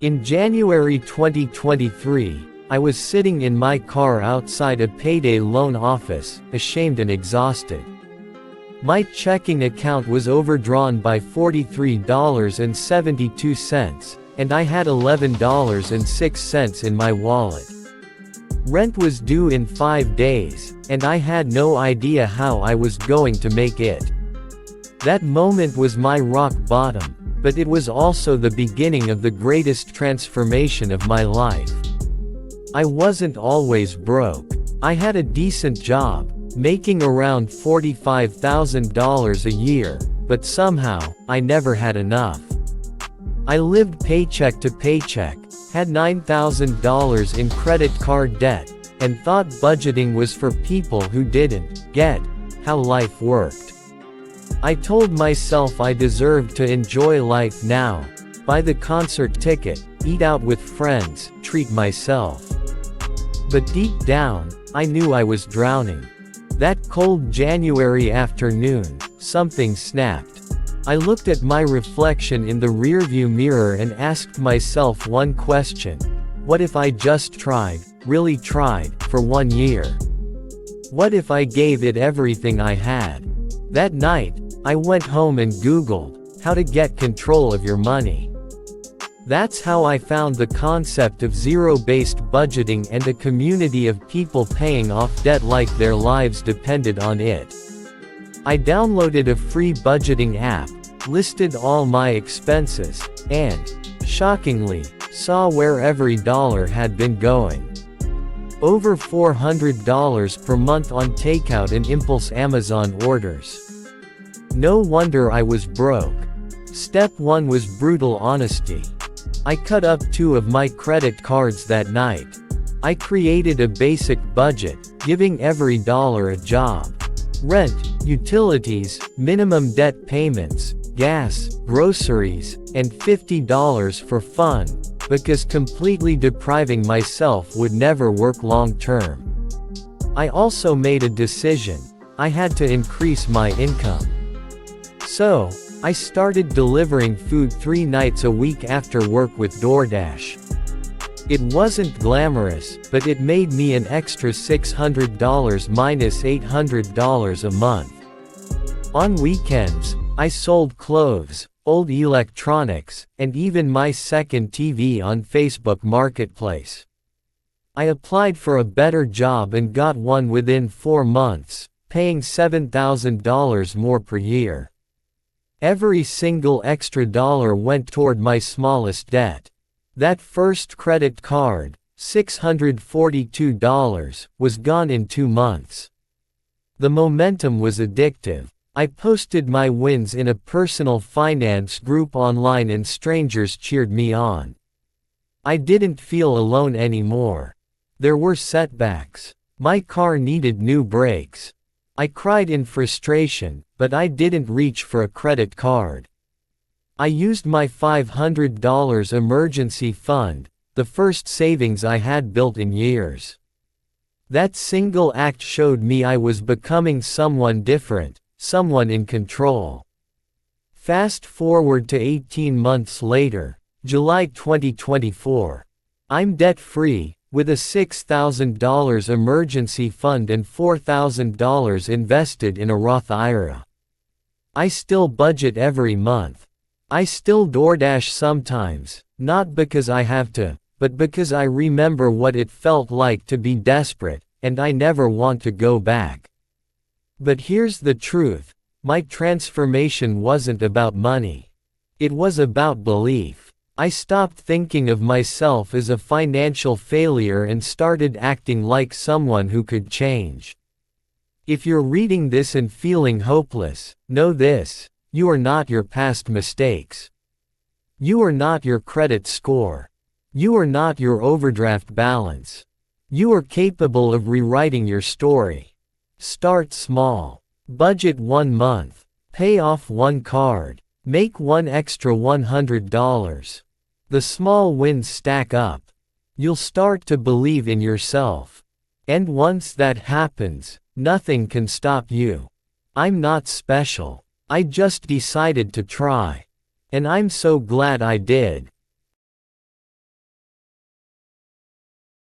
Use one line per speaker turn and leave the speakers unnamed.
In January 2023, I was sitting in my car outside a payday loan office, ashamed and exhausted. My checking account was overdrawn by $43.72, and I had $11.06 in my wallet. Rent was due in 5 days, and I had no idea how I was going to make it. That moment was my rock bottom, but it was also the beginning of the greatest transformation of my life. I wasn't always broke. I had a decent job, making around $45,000 a year, but somehow, I never had enough. I lived paycheck to paycheck, had $9,000 in credit card debt, and thought budgeting was for people who didn't get how life worked. I told myself I deserved to enjoy life now, buy the concert ticket, eat out with friends, treat myself. But deep down, I knew I was drowning. That cold January afternoon, something snapped. I looked at my reflection in the rearview mirror and asked myself one question: what if I just tried, really tried, for 1 year? What if I gave it everything I had? That night, I went home and Googled how to get control of your money. That's how I found the concept of zero-based budgeting and a community of people paying off debt like their lives depended on it. I downloaded a free budgeting app, listed all my expenses, and, shockingly, saw where every dollar had been going. Over $400 per month on takeout and impulse Amazon orders. No wonder I was broke. Step 1 was brutal honesty. I cut up 2 of my credit cards that night. I created a basic budget, giving every dollar a job. Rent, utilities, minimum debt payments, gas, groceries, and $50 for fun, because completely depriving myself would never work long term. I also made a decision: I had to increase my income. So, I started delivering food 3 nights a week after work with DoorDash. It wasn't glamorous, but it made me an extra $600 minus $800 a month. On weekends, I sold clothes, old electronics, and even my second TV on Facebook Marketplace. I applied for a better job and got one within 4 months, paying $7,000 more per year. Every single extra dollar went toward my smallest debt. That first credit card, $642, was gone in 2 months. The momentum was addictive. I posted my wins in a personal finance group online and strangers cheered me on. I didn't feel alone anymore. There were setbacks. My car needed new brakes. I cried in frustration, but I didn't reach for a credit card. I used my $500 emergency fund, the first savings I had built in years. That single act showed me I was becoming someone different, someone in control. Fast forward to 18 months later, July 2024. I'm debt-free, with a $6,000 emergency fund and $4,000 invested in a Roth IRA. I still budget every month. I still DoorDash sometimes, not because I have to, but because I remember what it felt like to be desperate, and I never want to go back. But here's the truth: my transformation wasn't about money. It was about belief. I stopped thinking of myself as a financial failure and started acting like someone who could change. If you're reading this and feeling hopeless, know this: you are not your past mistakes. You are not your credit score. You are not your overdraft balance. You are capable of rewriting your story. Start small. Budget 1 month. Pay off 1 card. Make 1 extra $100. The small wins stack up. You'll start to believe in yourself. And once that happens, nothing can stop you. I'm not special. I just decided to try. And I'm so glad I did.